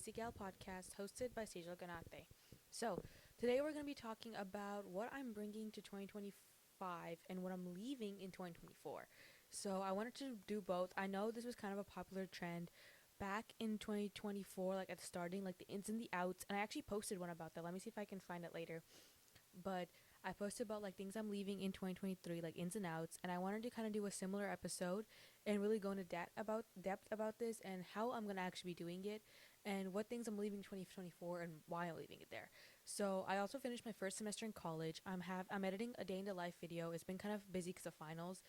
Basic Gal podcast hosted by Sejal Ganate. So, today we're going to be talking about what I'm bringing to 2025 and what I'm leaving in 2024. So, I wanted to do both. I know this was kind of a popular trend back in 2024, like at the starting, like the ins and the outs, and I actually posted one about that. Let me see if I can find it later. But I posted about like things I'm leaving in 2023, like ins and outs, and I wanted to kind of do a similar episode and really go into depth about this and how I'm gonna actually be doing it, and what things I'm leaving 2024 and why I'm leaving it there. So I also finished my first semester in college. I'm editing a day in the life video. It's been kind of busy because of finals.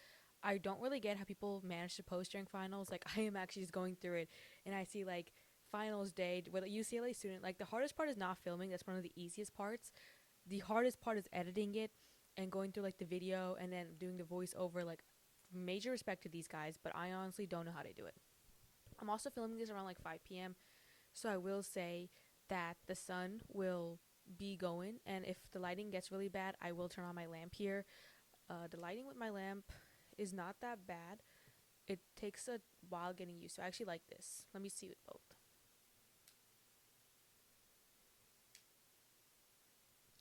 I don't really get how people manage to post during finals. Like I am actually just going through it, and I see like finals day with a UCLA student. Like the hardest part is not filming. That's one of the easiest parts. The hardest part is editing it and going through like the video and then doing the voiceover. Like major respect to these guys, but I honestly don't know how to do it. I'm also filming this around like 5 p.m. So I will say that the sun will be going, and if the lighting gets really bad, I will turn on my lamp here. The lighting with my lamp is not that bad. It takes a while getting used to. I actually like this. Let me see with both.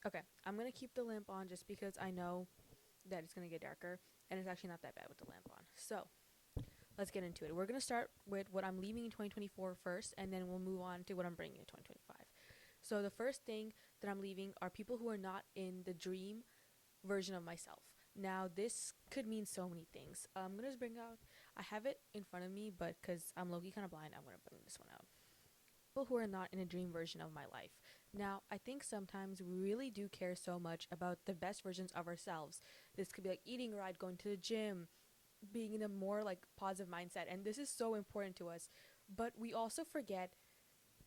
Okay, I'm gonna keep the lamp on just because I know that it's gonna get darker, and it's actually not that bad with the lamp on. So let's get into it. We're gonna start with what I'm leaving in 2024 first, and then we'll move on to what I'm bringing in 2025. So the first thing that I'm leaving are people who are not in the dream version of myself. Now this could mean so many things. I'm gonna just bring out. I have it in front of me, but because I'm low-key kind of blind, I'm gonna bring this one out. People who are not in a dream version of my life. Now, I think sometimes we really do care so much about the best versions of ourselves. This could be like eating right, going to the gym, being in a more like positive mindset, and this is so important to us. But we also forget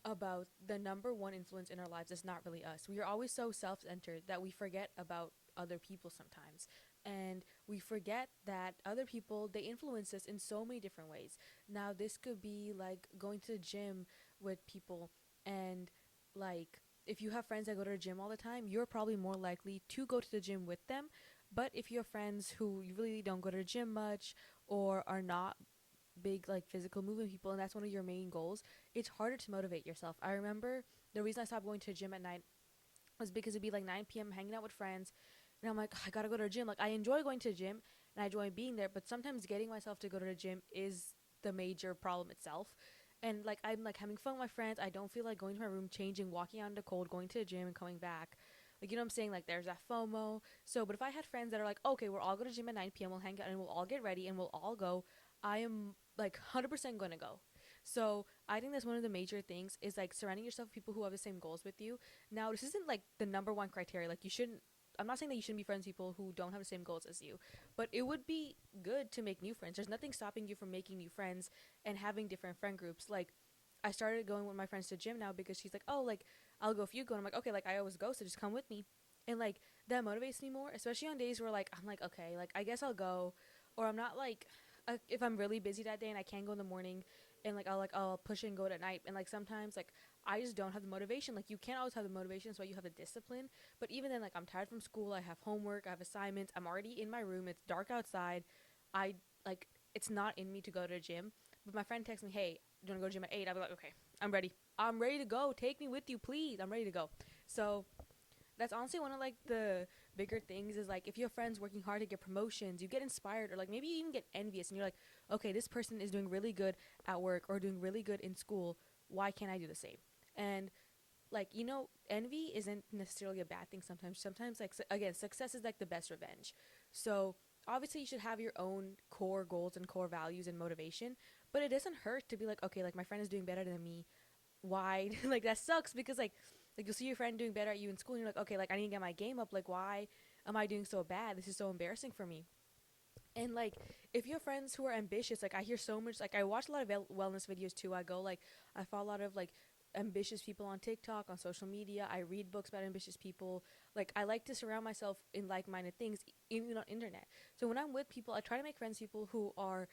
about the number one influence in our lives is not really us. We are always so self-centered that we forget about other people sometimes. And we forget that other people, they influence us in so many different ways. Now, this could be like going to the gym with people, and like if you have friends that go to the gym all the time, you're probably more likely to go to the gym with them. But if you have friends who you really don't go to the gym much or are not big like physical movement people, and that's one of your main goals, it's harder to motivate yourself. I remember the reason I stopped going to the gym at night was because it'd be like 9 p.m. hanging out with friends, and I'm like, I gotta go to the gym. Like I enjoy going to the gym and I enjoy being there, but sometimes getting myself to go to the gym is the major problem itself. And like I'm like having fun with my friends. I don't feel like going to my room, changing, walking out in the cold, going to the gym and coming back. Like you know what I'm saying? Like there's that FOMO. So, but if I had friends that are like, okay, we're all going to gym at 9 p.m. We'll hang out and we'll all get ready and we'll all go. I am like 100% going to go. So I think that's one of the major things is like surrounding yourself with people who have the same goals with you. Now this isn't like the number one criteria. Like you shouldn't. I'm not saying that you shouldn't be friends with people who don't have the same goals as you, but it would be good to make new friends. There's nothing stopping you from making new friends and having different friend groups. Like I started going with my friends to gym now because she's like, oh, like I'll go if you go. And I'm like, okay, like I always go, so just come with me. And like that motivates me more, especially on days where like I'm like, okay, like I guess I'll go, or I'm not like, if I'm really busy that day and I can't go in the morning, and like I'll push it and go at night. And like sometimes like I just don't have the motivation. Like you can't always have the motivation, so you have the discipline. But even then, like I'm tired from school, I have homework, I have assignments, I'm already in my room, it's dark outside. I like it's not in me to go to the gym. But my friend texts me, hey, do you want to go to the gym at 8? I'll be like, okay, I'm ready. I'm ready to go. Take me with you, please. I'm ready to go. So that's honestly one of like the bigger things is like if you have friends working hard to get promotions, you get inspired or like maybe you even get envious and you're like, okay, this person is doing really good at work or doing really good in school. Why can't I do the same? And like envy isn't necessarily a bad thing sometimes. Sometimes like again, success is like the best revenge. So obviously you should have your own core goals and core values and motivation, but it doesn't hurt to be like, okay, like my friend is doing better than me. Why? Like that sucks because like you'll see your friend doing better at you in school and you're like, okay, like I need to get my game up. Like why am I doing so bad? This is so embarrassing for me. And like if you have friends who are ambitious, like I hear so much, like I watch a lot of wellness videos too. I go like I follow a lot of like ambitious people on TikTok, on social media. I read books about ambitious people. Like I like to surround myself in like-minded things, even on internet. So when I'm with people, I try to make friends with people who are,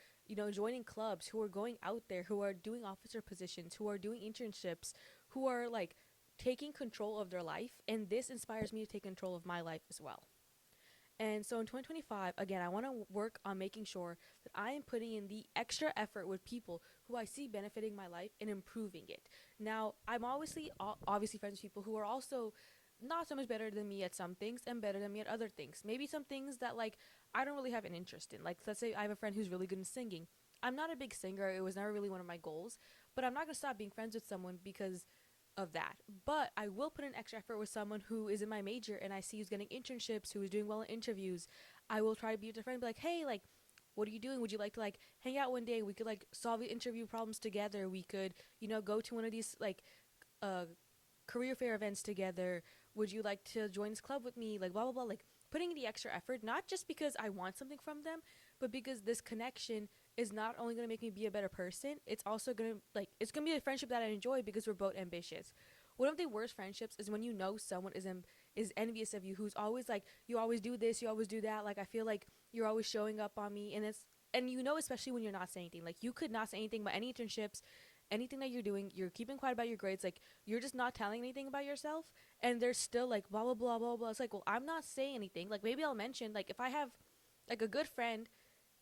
joining clubs, who are going out there, who are doing officer positions, who are doing internships, who are like taking control of their life, and this inspires me to take control of my life as well. And so in 2025, again, I want to work on making sure that I am putting in the extra effort with people who I see benefiting my life and improving it. Now, I'm obviously friends with people who are also not so much better than me at some things and better than me at other things. Maybe some things that like I don't really have an interest in. Like let's say I have a friend who's really good in singing. I'm not a big singer. It was never really one of my goals, but I'm not going to stop being friends with someone because of that. But I will put an extra effort with someone who is in my major and I see who's getting internships, who is doing well in interviews. I will try to be with a friend, be like, hey, like, what are you doing? Would you like to like hang out one day? We could like solve the interview problems together. We could, go to one of these like uh career fair events together. Would you like to join this club with me? Like blah blah blah. Like putting in the extra effort, not just because I want something from them, but because this connection is not only going to make me be a better person, it's also going to it's going to be a friendship that I enjoy because we're both ambitious. One of the worst friendships is when you know someone is envious of you, who's always like, you always do this, you always do that. Like I feel like you're always showing up on me, and especially when you're not saying anything. Like you could not say anything about any internships, anything that you're doing. You're keeping quiet about your grades. Like you're just not telling anything about yourself, and they're still like blah blah blah blah blah. It's like, well, I'm not saying anything. Like maybe I'll mention, like, if I have like a good friend,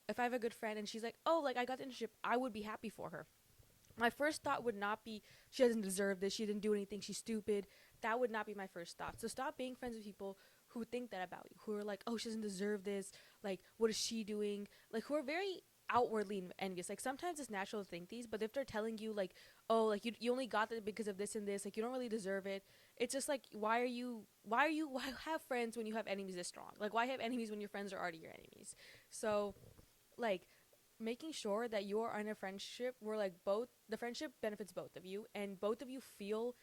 if I have a good friend and she's like, oh, like I got the internship, I would be happy for her. My first thought would not be, she doesn't deserve this, she didn't do anything, she's stupid. That would not be my first thought. So stop being friends with people who think that about you, who are like, oh, she doesn't deserve this, like, what is she doing? Like, who are very outwardly envious. Like, sometimes it's natural to think these, but if they're telling you, like, oh, like, you only got that because of this and this, like, you don't really deserve it, it's just like, why have friends when you have enemies this strong? Like, why have enemies when your friends are already your enemies? So, like, making sure that you are in a friendship where like both the friendship benefits both of you and both of you feel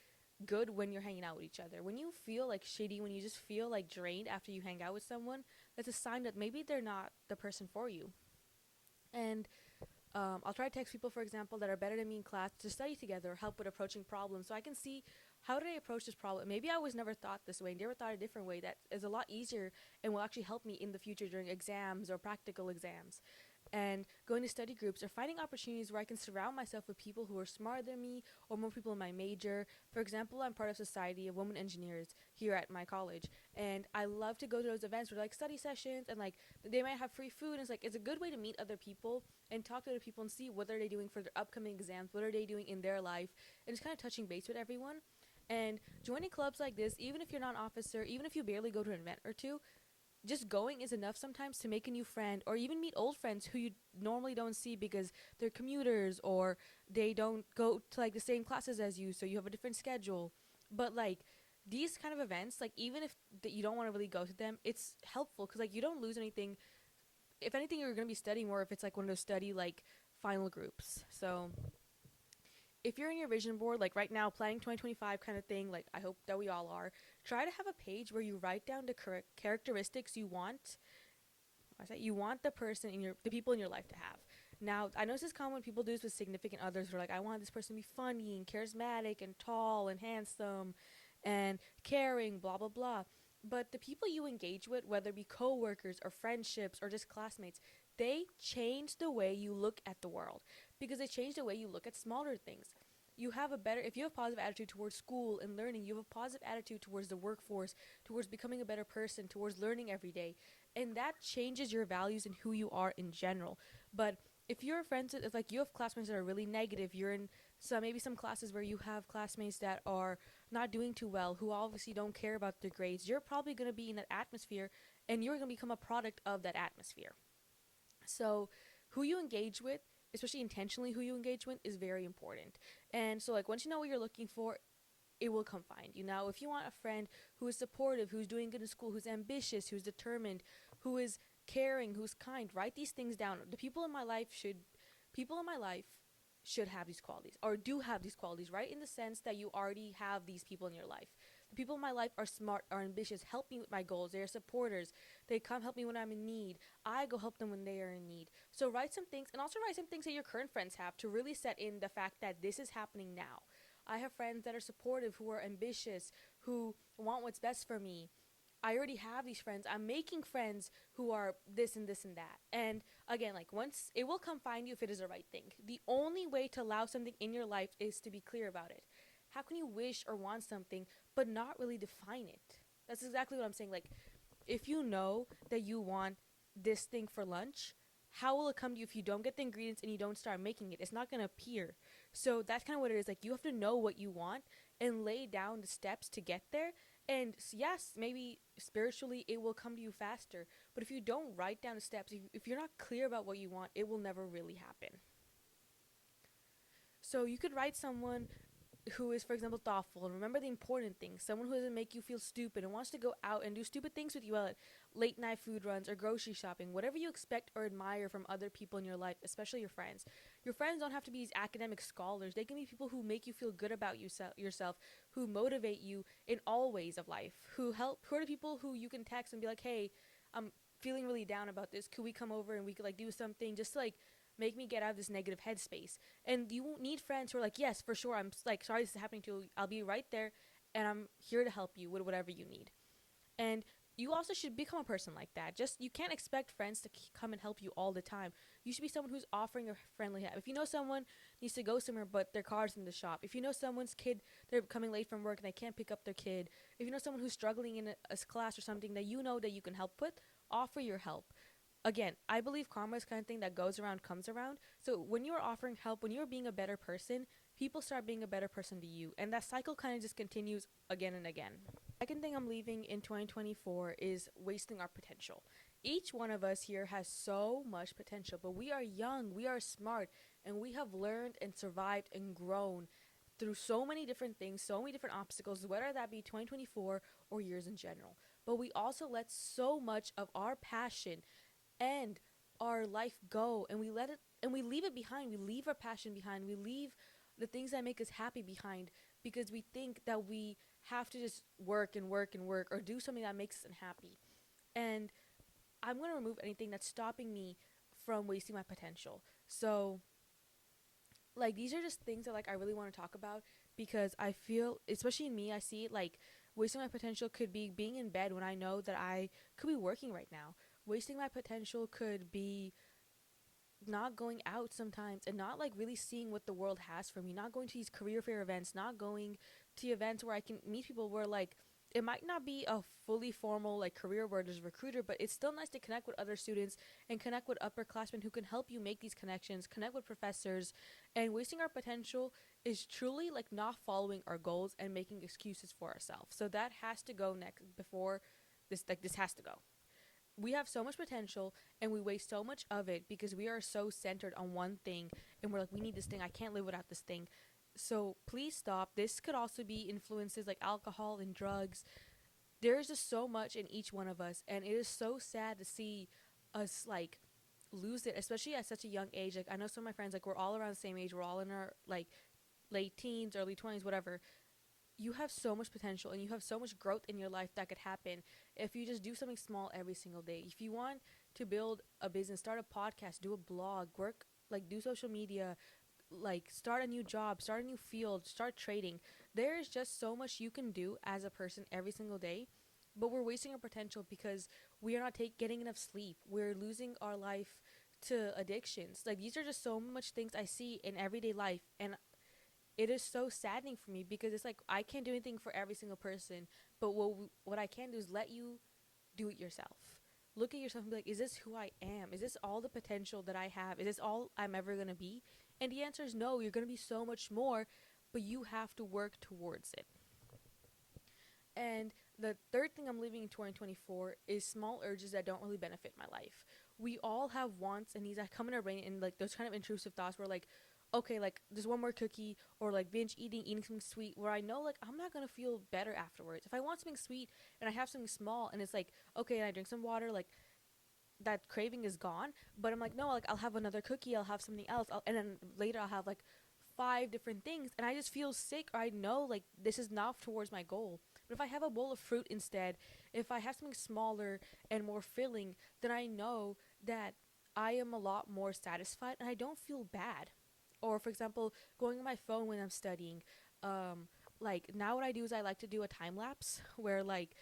good when you're hanging out with each other. When you feel like shitty, when you just feel like drained after you hang out with someone, that's a sign that maybe they're not the person for you. And I'll try to text people, for example, that are better than me in class to study together, help with approaching problems, so I can see how did I approach this problem. Maybe I was never thought this way, never thought a different way that is a lot easier and will actually help me in the future during exams or practical exams. And going to study groups or finding opportunities where I can surround myself with people who are smarter than me or more people in my major. For example, I'm part of Society of Women Engineers here at my college, and I love to go to those events where like study sessions and like they might have free food. And it's a good way to meet other people and talk to other people and see what are they doing for their upcoming exams, what are they doing in their life, and just kind of touching base with everyone. And joining clubs like this, even if you're not an officer, even if you barely go to an event or two, just going is enough sometimes to make a new friend or even meet old friends who you normally don't see because they're commuters or they don't go to like the same classes as you, so you have a different schedule. But like these kind of events, like even if you don't want to really go to them, it's helpful because like you don't lose anything. If anything, you're going to be studying more if it's like one of those study like final groups. So if you're in your vision board, like right now, planning 2025 kind of thing, like I hope that we all are, try to have a page where you write down the correct characteristics you want. I say you want the people in your life to have. Now, I know this is common when people do this with significant others. Who are like, I want this person to be funny and charismatic and tall and handsome, and caring, blah blah blah. But the people you engage with, whether it be coworkers or friendships or just classmates, they change the way you look at the world because they change the way you look at smaller things. If you have a positive attitude towards school and learning, you have a positive attitude towards the workforce, towards becoming a better person, towards learning every day. And that changes your values and who you are in general. But if you're friends with, if like you have classmates that are really negative, you're in maybe some classes where you have classmates that are not doing too well, who obviously don't care about their grades, you're probably going to be in that atmosphere and you're going to become a product of that atmosphere. So, who you engage with, especially intentionally who you engage with, is very important. And so, like, once you know what you're looking for, it will come find you. Now, if you want a friend who is supportive, who's doing good in school, who's ambitious, who's determined, who is caring, who's kind, write these things down. People in my life should have these qualities or do have these qualities, right? In the sense that you already have these people in your life. The people in my life are smart, are ambitious, help me with my goals. They are supporters. They come help me when I'm in need. I go help them when they are in need. So write some things, and also write some things that your current friends have to really set in the fact that this is happening now. I have friends that are supportive, who are ambitious, who want what's best for me. I already have these friends. I'm making friends who are this and this and that. And again, like once it will come find you if it is the right thing. The only way to allow something in your life is to be clear about it. How can you wish or want something but not really define it? That's exactly what I'm saying. Like if you know that you want this thing for lunch, how will it come to you if you don't get the ingredients and you don't start making it? It's not going to appear. So that's kind of what it is. Like, you have to know what you want and lay down the steps to get there. And yes, maybe spiritually it will come to you faster. But if you don't write down the steps, if you're not clear about what you want, it will never really happen. So you could write someone who is, for example, thoughtful and remember the important things. Someone who doesn't make you feel stupid and wants to go out and do stupid things with you at late night food runs or grocery shopping. Whatever you expect or admire from other people in your life, especially your friends. Your friends don't have to be these academic scholars. They can be people who make you feel good about yourself, who motivate you in all ways of life, who are the people who you can text and be like, hey, I'm feeling really down about this. Could we come over and we could like do something just to like make me get out of this negative headspace? And you won't need friends who are like, yes, for sure, I'm like, sorry this is happening to you. I'll be right there and I'm here to help you with whatever you need. And you also should become a person like that. Just, you can't expect friends to come and help you all the time. You should be someone who's offering a friendly help. If you know someone needs to go somewhere but their car's in the shop, if you know someone's kid, they're coming late from work and they can't pick up their kid, if you know someone who's struggling in a class or something that you know that you can help with, offer your help. Again, I believe karma is kind of thing that goes around comes around. So when you're offering help, when you're being a better person, people start being a better person to you, and that cycle kind of just continues again and again. Second thing I'm leaving in 2024 is wasting our potential. Each one of us here has so much potential, but we are young, we are smart, and we have learned and survived and grown through so many different things, so many different obstacles, whether that be 2024 or years in general. But we also let so much of our passion and our life go, and we leave it behind. We leave our passion behind. We leave the things that make us happy behind because we think that we have to just work and work and work or do something that makes us unhappy. And I'm going to remove anything that's stopping me from wasting my potential. So like, these are just things that like I really want to talk about because I feel, especially in me, I see it like wasting my potential could be being in bed when I know that I could be working right now. Wasting my potential could be not going out sometimes and not like really seeing what the world has for me, not going to these career fair events, not going to events where I can meet people where like it might not be a fully formal like career where there's a recruiter, but it's still nice to connect with other students and connect with upperclassmen who can help you make these connections, connect with professors. And wasting our potential is truly like not following our goals and making excuses for ourselves. So that has to go next before this has to go. We have so much potential and we waste so much of it because we are so centered on one thing and we're like, we need this thing, I can't live without this thing. So please stop. This could also be influences like alcohol and drugs. There is just so much in each one of us, and it is so sad to see us like lose it, especially at such a young age. Like, I know some of my friends, like, we're all around the same age, we're all in our like late teens, early 20s, whatever. You have so much potential and you have so much growth in your life that could happen if you just do something small every single day. If you want to build a business, start a podcast, do a blog, work, like, do social media, like, start a new job, start a new field, start trading. There is just so much you can do as a person every single day, but we're wasting our potential because we are not getting enough sleep. We're losing our life to addictions. Like, these are just so much things I see in everyday life, and it is so saddening for me because it's like I can't do anything for every single person, but what I can do is let you do it yourself. Look at yourself and be like, is this who I am? Is this all the potential that I have? Is this all I'm ever going to be? And the answer is no, you're going to be so much more, but you have to work towards it. And the third thing I'm leaving in 2024 is small urges that don't really benefit my life. We all have wants and needs that come in our brain, and like those kind of intrusive thoughts where like, okay, like there's one more cookie, or like binge eating something sweet, where I know like I'm not gonna feel better afterwards. If I want something sweet and I have something small and it's like, okay, and I drink some water, like that craving is gone. But I'm like, no, like I'll have another cookie, I'll have something else, and then later I'll have like 5 different things, and I just feel sick, or I know like this is not towards my goal. But if I have a bowl of fruit instead, if I have something smaller and more filling, then I know that I am a lot more satisfied and I don't feel bad. Or for example, going on my phone when I'm studying, like now what I do is I like to do a time lapse where like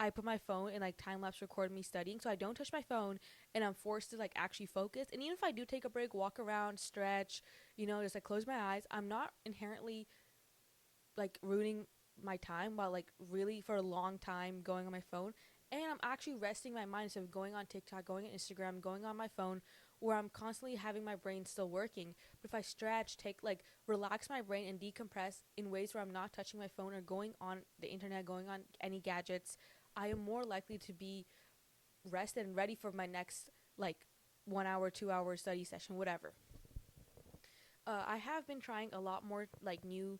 I put my phone and like time lapse record me studying, so I don't touch my phone and I'm forced to like actually focus. And even if I do take a break, walk around, stretch, just like close my eyes, I'm not inherently like ruining my time while like really for a long time going on my phone. and I'm actually resting my mind instead of going on TikTok, going on Instagram, going on my phone, where I'm constantly having my brain still working. But if I stretch, take like relax my brain and decompress in ways where I'm not touching my phone or going on the internet, going on any gadgets, I am more likely to be rested and ready for my next like 1 hour, 2 hour study session, whatever. I have been trying a lot more like new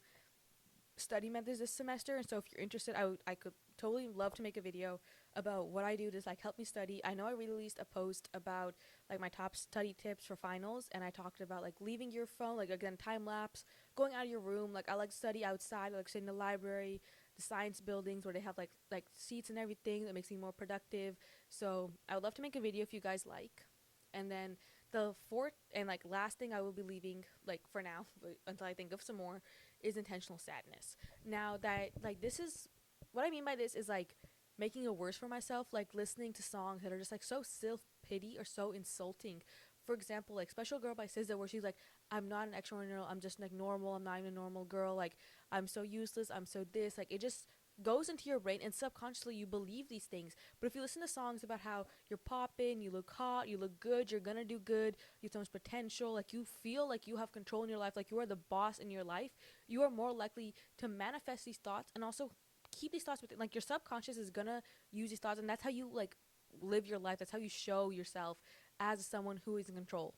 study methods this semester, and so if you're interested, I could totally love to make a video about what I do to like help me study. I know I released a post about like my top study tips for finals, and I talked about like leaving your phone, like again time lapse, going out of your room. Like I like to study outside, I like to study in the library, the science buildings where they have like seats and everything that makes me more productive. So I would love to make a video if you guys like. And then the fourth and like last thing I will be leaving like for now until I think of some more is intentional sadness. Now that like this is what I mean by this is like making it worse for myself, like listening to songs that are just like so self pity or so insulting. For example, like Special Girl by SZA, where she's like, I'm not an extraordinary girl, I'm just like normal, I'm not even a normal girl, like I'm so useless, I'm so this, like it just goes into your brain and subconsciously you believe these things. But if you listen to songs about how you're popping, you look hot, you look good, you're gonna do good, you have so much potential, like you feel like you have control in your life, like you are the boss in your life, you are more likely to manifest these thoughts and also keep these thoughts within. Like your subconscious is gonna use these thoughts, and that's how you like live your life. That's how you show yourself as someone who is in control.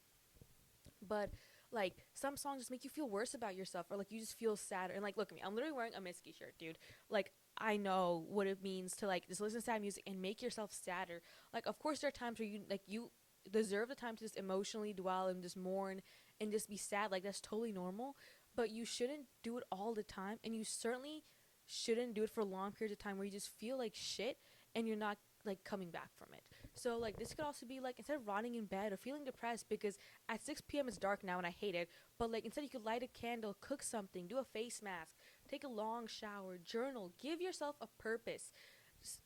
But like some songs just make you feel worse about yourself, or like you just feel sadder. And like look at me, I'm literally wearing a Mitski shirt, dude. Like I know what it means to like just listen to sad music and make yourself sadder. Like of course there are times where you deserve the time to just emotionally dwell and just mourn and just be sad. Like that's totally normal. But you shouldn't do it all the time, and you certainly shouldn't do it for long periods of time where you just feel like shit and you're not like coming back from it. So like this could also be like instead of rotting in bed or feeling depressed because at 6 p.m. it's dark now and I hate it, but like instead you could light a candle, cook something, do a face mask, take a long shower, journal, give yourself a purpose.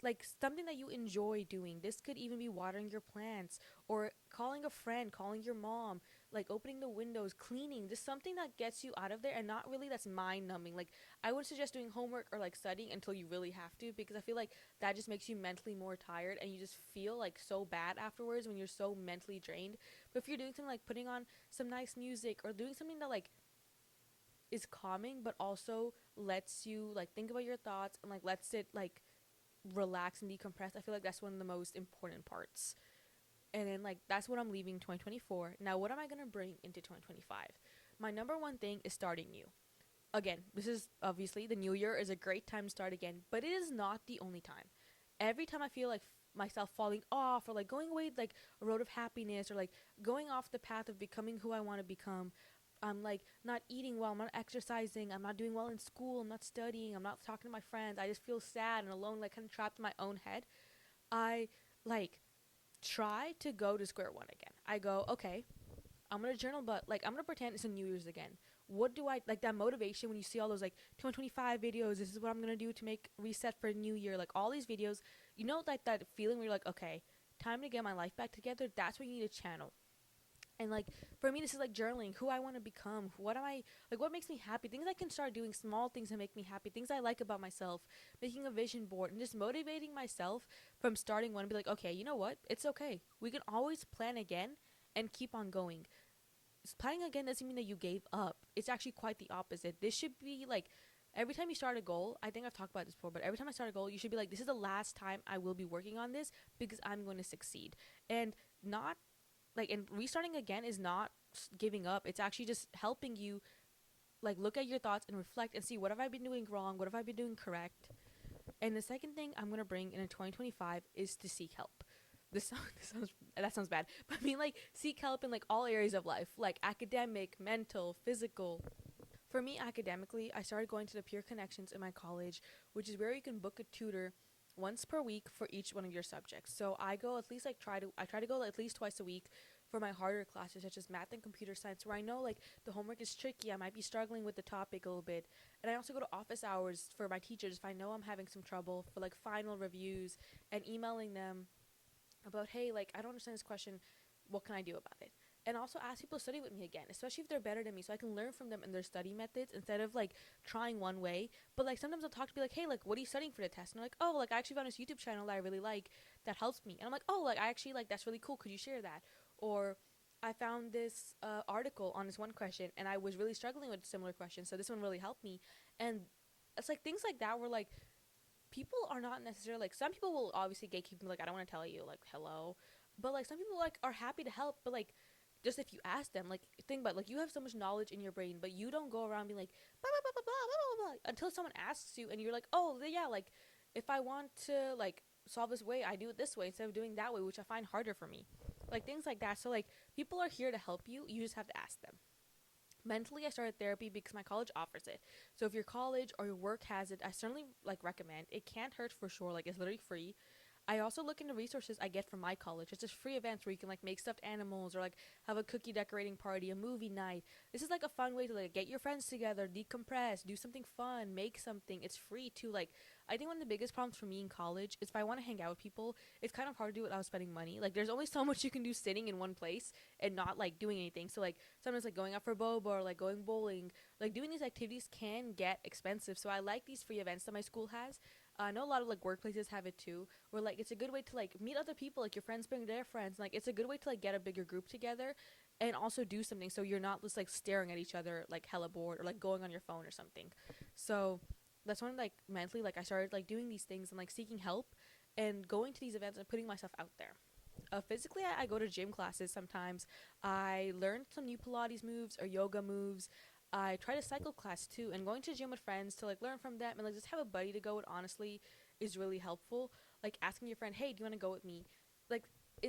Like something that you enjoy doing. This could even be watering your plants or calling a friend, calling your mom, like opening the windows, cleaning, just something that gets you out of there and not really that's mind numbing. Like I would suggest doing homework or like studying until you really have to, because I feel like that just makes you mentally more tired and you just feel like so bad afterwards when you're so mentally drained. But if you're doing something like putting on some nice music or doing something that like is calming but also lets you like think about your thoughts and like lets it like relax and decompress, I feel like that's one of the most important parts. And then like that's what I'm leaving 2024. Now what am I going to bring into 2025? My number one thing is starting new. Again, this is obviously the new year is a great time to start again, but it is not the only time. Every time I feel like myself falling off or like going away like a road of happiness or like going off the path of becoming who I want to become, I'm like not eating well, I'm not exercising, I'm not doing well in school, I'm not studying, I'm not talking to my friends, I just feel sad and alone, like kind of trapped in my own head. I like try to go to square one again. I go, okay, I'm gonna journal, but like I'm gonna pretend it's a New Year's again. What do I like that motivation when you see all those like 2025 videos? This is what I'm gonna do to make reset for a new year. Like all these videos, you know, like that feeling where you're like, okay, time to get my life back together. That's what you need to channel. And like for me, this is like journaling, who I want to become, what am I like, what makes me happy, things I can start doing, small things that make me happy, things I like about myself, making a vision board and just motivating myself from starting one and be like, okay, you know what, it's okay, we can always plan again and keep on going. Planning again doesn't mean that you gave up. It's actually quite the opposite. This should be like every time you start a goal, I think I've talked about this before, but every time I start a goal, you should be like, this is the last time I will be working on this because I'm going to succeed. And not like, and restarting again is not giving up. It's actually just helping you like look at your thoughts and reflect and see, what have I been doing wrong, what have I been doing correct. And the second thing I'm going to bring in 2025 is to seek help. That sounds bad, but I mean like seek help in like all areas of life, like academic, mental, physical. For me, academically, I started going to the Peer Connections in my college, which is where you can book a tutor once per week for each one of your subjects. So I go at least like I try to go at least twice a week for my harder classes such as math and computer science, where I know like the homework is tricky, I might be struggling with the topic a little bit. And I also go to office hours for my teachers if I know I'm having some trouble for like final reviews, and emailing them about, hey, like I don't understand this question, what can I do about it? and also ask people to study with me again, especially if they're better than me, so I can learn from them and their study methods instead of like trying one way. But like sometimes I'll talk to be like, hey, like what are you studying for the test? And they're like, oh, like I actually found this YouTube channel that I really like that helps me. And I'm like, oh, like I actually like that's really cool. Could you share that? Or I found this article on this one question and I was really struggling with similar questions, so this one really helped me. And it's like things like that where like people are not necessarily like, some people will obviously gatekeep me, like I don't want to tell you, like hello, but like some people like are happy to help, but like just if you ask them, like think about, like you have so much knowledge in your brain, but you don't go around being like blah blah blah blah blah blah blah, until someone asks you and you're like, oh yeah, like if I want to like solve this way, I do it this way instead of doing that way, which I find harder for me, like things like that. So like people are here to help you, you just have to ask them. Mentally, I started therapy because my college offers it. So if your college or your work has it, I certainly like recommend. It can't hurt for sure, like it's literally free. I also look into resources I get from my college. It's just free events where you can like make stuffed animals or like have a cookie decorating party, a movie night. This is like a fun way to like get your friends together, decompress, do something fun, make something. It's free too. Like I think one of the biggest problems for me in college is if I want to hang out with people, it's kind of hard to do without spending money. Like there's only so much you can do sitting in one place and not like doing anything. So like sometimes like going out for boba or like going bowling, like doing these activities can get expensive. So I like these free events that my school has. I know a lot of like workplaces have it too, where like it's a good way to like meet other people, like your friends bring their friends, like it's a good way to like get a bigger group together and also do something so you're not just like staring at each other like hella bored or like going on your phone or something. So that's when like mentally like I started like doing these things and like seeking help and going to these events and putting myself out there. Physically, I go to gym classes sometimes. I learned some new Pilates moves or yoga moves. I try to cycle class too, and going to gym with friends to like learn from them and like just have a buddy to go with. Honestly, is really helpful. Like asking your friend, "Hey, do you want to go with me?" Like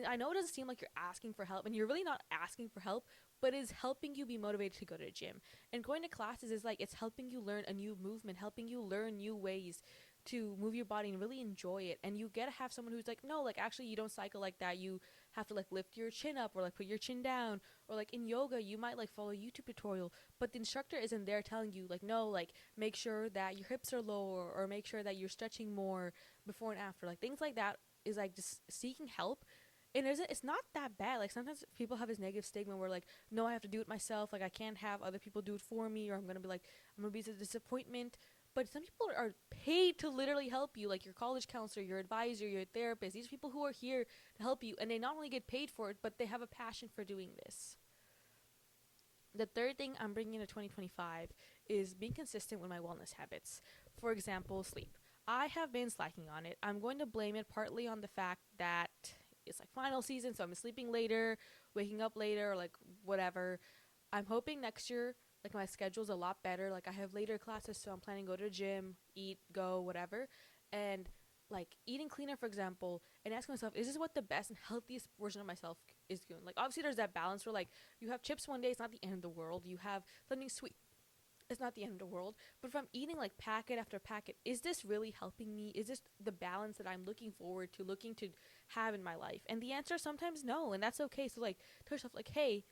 I know it doesn't seem like you're asking for help, and you're really not asking for help, but it's helping you be motivated to go to the gym. And going to classes is like it's helping you learn a new movement, helping you learn new ways to move your body and really enjoy it. And you get to have someone who's like, no, like actually you don't cycle like that. You have to like lift your chin up or like put your chin down. Or like in yoga, you might like follow a YouTube tutorial, but the instructor isn't there telling you like, no, like make sure that your hips are lower or make sure that you're stretching more before and after. Like things like that is like just seeking help. And it's not that bad. Like sometimes people have this negative stigma where like, no, I have to do it myself. Like I can't have other people do it for me, or I'm gonna be like, I'm gonna be a disappointment. But some people are paid to literally help you, like your college counselor, your advisor, your therapist. These people who are here to help you, and they not only get paid for it, but they have a passion for doing this. The third thing I'm bringing into 2025 is being consistent with my wellness habits. For example, sleep. I have been slacking on it. I'm going to blame it partly on the fact that it's like final season, so I'm sleeping later, waking up later, or like whatever. I'm hoping next year, like my schedule's a lot better. Like I have later classes, so I'm planning to go to the gym, eat, go, whatever. And like eating cleaner, for example, and asking myself, is this what the best and healthiest version of myself is doing? Like obviously there's that balance where like you have chips one day, it's not the end of the world. You have something sweet, it's not the end of the world. But if I'm eating like packet after packet, is this really helping me? Is this the balance that I'm looking forward to, looking to have in my life? And the answer is sometimes no, and that's okay. So like tell yourself like, hey,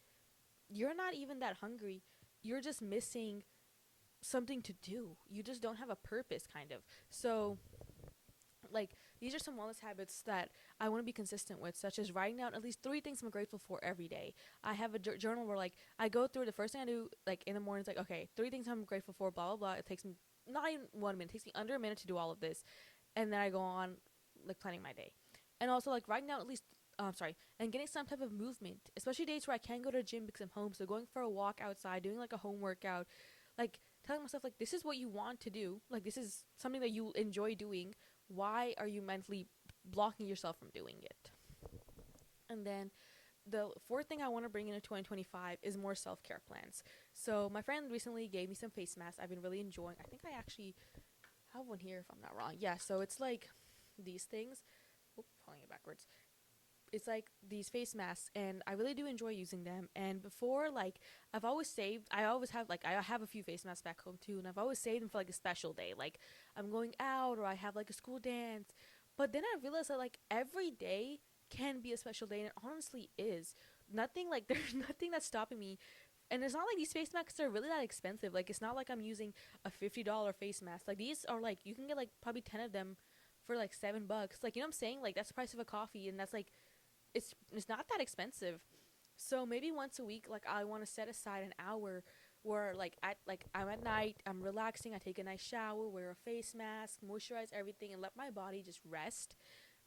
you're not even that hungry. You're just missing something to do. You just don't have a purpose, kind of. So like these are some wellness habits that I want to be consistent with, such as writing down at least 3 things I'm grateful for every day. I have a journal where like I go through the first thing I do like in the morning. It's like, okay, 3 things I'm grateful for, blah blah blah. It takes me not even 1 minute, it takes me under a minute to do all of this, and then I go on like planning my day. And also like writing down at least and getting some type of movement, especially days where I can't go to the gym because I'm home. So going for a walk outside, doing like a home workout, like telling myself like this is what you want to do, like this is something that you enjoy doing. Why are you mentally blocking yourself from doing it? And then the fourth thing I want to bring into 2025 is more self-care plans. So my friend recently gave me some face masks I've been really enjoying. I think I actually have one here if I'm not wrong. Yeah, so it's like these things. Oop, pulling it backwards. It's like these face masks, and I really do enjoy using them. And before, like I've always saved, I always have like I have a few face masks back home too, and I've always saved them for like a special day, like I'm going out or I have like a school dance. But then I realized that like every day can be a special day, and it honestly is. Nothing like there's nothing that's stopping me. And it's not like these face masks are really that expensive. Like it's not like I'm using a $50 face mask. Like these are like you can get like probably 10 of them for like $7. Like you know what I'm saying? Like that's the price of a coffee, and that's like it's not that expensive. So maybe once a week, like I want to set aside an hour where I'm at night, I'm relaxing, I take a nice shower, wear a face mask, moisturize everything, and let my body just rest.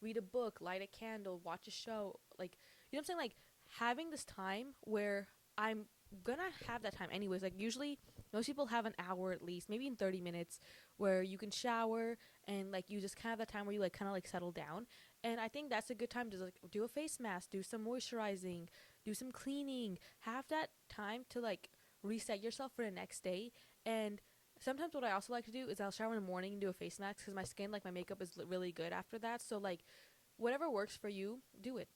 Read a book, light a candle, watch a show. Like you know what I'm saying? Like having this time where I'm gonna have that time anyways. Like usually most people have an hour at least, maybe in 30 minutes, where you can shower and like you just kind of have that time where you like kind of like settle down. And I think that's a good time to like do a face mask, do some moisturizing, do some cleaning, have that time to like reset yourself for the next day. And sometimes what I also like to do is I'll shower in the morning and do a face mask because my skin, like my makeup is really good after that. So like whatever works for you, do it.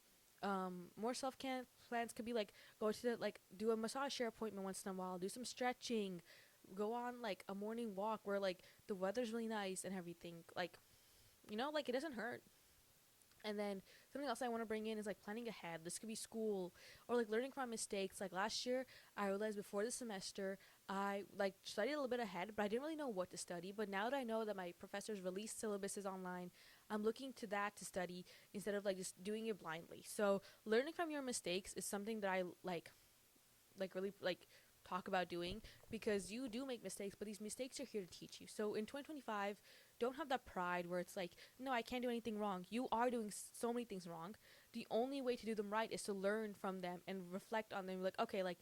More self care plans could be like go to like do a massage chair appointment once in a while, do some stretching, go on like a morning walk where like the weather's really nice and everything. Like like it doesn't hurt. And then something else I want to bring in is like planning ahead. This could be school or like learning from mistakes. Like last year, I realized before the semester, I like studied a little bit ahead, but I didn't really know what to study. But now that I know that my professors release syllabuses online, I'm looking to that to study instead of like just doing it blindly. So learning from your mistakes is something that I really like talk about doing because you do make mistakes, but these mistakes are here to teach you. So in 2025, don't have that pride where it's like, no, I can't do anything wrong. You are doing so many things wrong. The only way to do them right is to learn from them and reflect on them. Like, okay, like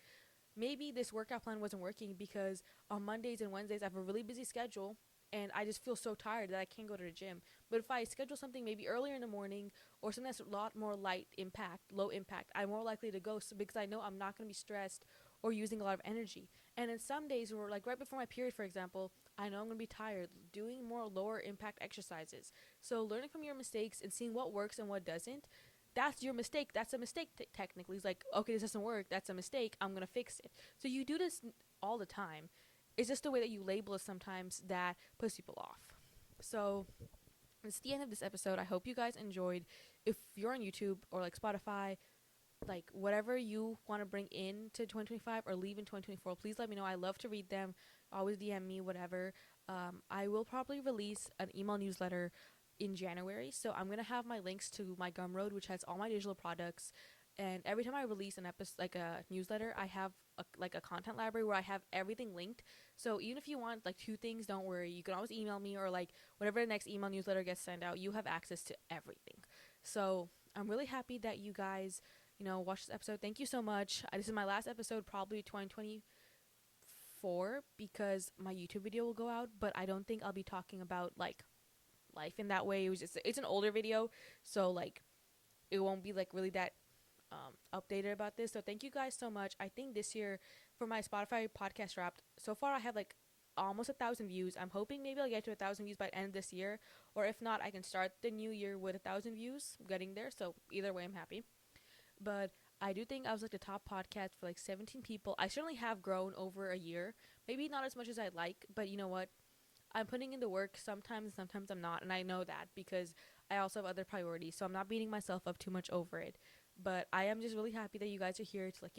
maybe this workout plan wasn't working because on Mondays and Wednesdays I have a really busy schedule and I just feel so tired that I can't go to the gym. But if I schedule something maybe earlier in the morning or something that's a lot more low impact, I'm more likely to go because I know I'm not going to be stressed or using a lot of energy. And in some days where like right before my period, for example, I know I'm going to be tired, doing more lower impact exercises. So learning from your mistakes and seeing what works and what doesn't, that's your mistake. That's a mistake technically. It's like, okay, this doesn't work. That's a mistake. I'm going to fix it. So you do this all the time. It's just the way that you label it sometimes that puts people off. So it's the end of this episode. I hope you guys enjoyed. If you're on YouTube or like Spotify, like whatever you want to bring into 2025 or leave in 2024, please let me know. I love to read them. Always DM me, whatever. I will probably release an email newsletter in January. So I'm going to have my links to my Gumroad, which has all my digital products. And every time I release an episode, like a newsletter, I have like a content library where I have everything linked. So even if you want like two things, don't worry. You can always email me or like whenever the next email newsletter gets sent out, you have access to everything. So I'm really happy that you guys watch this episode. Thank you so much. This is my last episode, probably 2024, because my YouTube video will go out, but I don't think I'll be talking about like life in that way. It's an older video, so like it won't be like really that updated about this. So thank you guys so much. I think this year for my Spotify podcast Wrapped, so far I have like almost 1,000 views. I'm hoping maybe I'll get to 1,000 views by the end of this year, or if not, I can start the new year with 1,000 views. I'm getting there, so either way, I'm happy. But I do think I was like the top podcast for like 17 people. I certainly have grown over a year. Maybe not as much as I'd like, but you know what? I'm putting in the work sometimes, sometimes I'm not. And I know that because I also have other priorities. So I'm not beating myself up too much over it. But I am just really happy that you guys are here to like,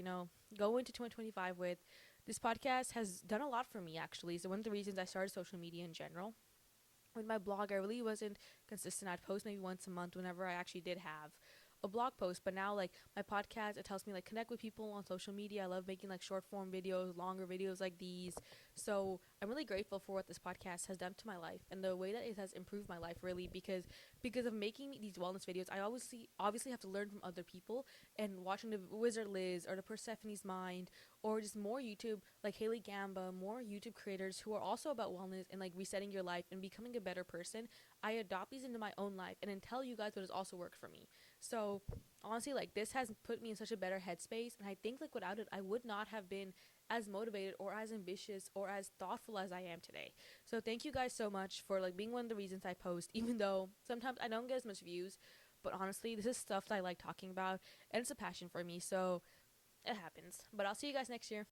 go into 2025 with. This podcast has done a lot for me actually. So one of the reasons I started social media in general. With my blog, I really wasn't consistent. I'd post maybe once a month whenever I actually did have a blog post. But now like my podcast, it tells me like connect with people on social media. I love making like short form videos, longer videos like these. So I'm really grateful for what this podcast has done to my life and the way that it has improved my life really because of making these wellness videos. I obviously have to learn from other people, and watching the Wizard Liz or the Persephone's Mind or just more YouTube like Haley Gamba, more YouTube creators who are also about wellness and like resetting your life and becoming a better person. I adopt these into my own life and then tell you guys what has also worked for me. So honestly, like this has put me in such a better headspace, and I think like without it I would not have been as motivated or as ambitious or as thoughtful as I am today. So thank you guys so much for like being one of the reasons I post, even though sometimes I don't get as much views. But honestly, this is stuff that I like talking about and it's a passion for me, so it happens. But I'll see you guys next year.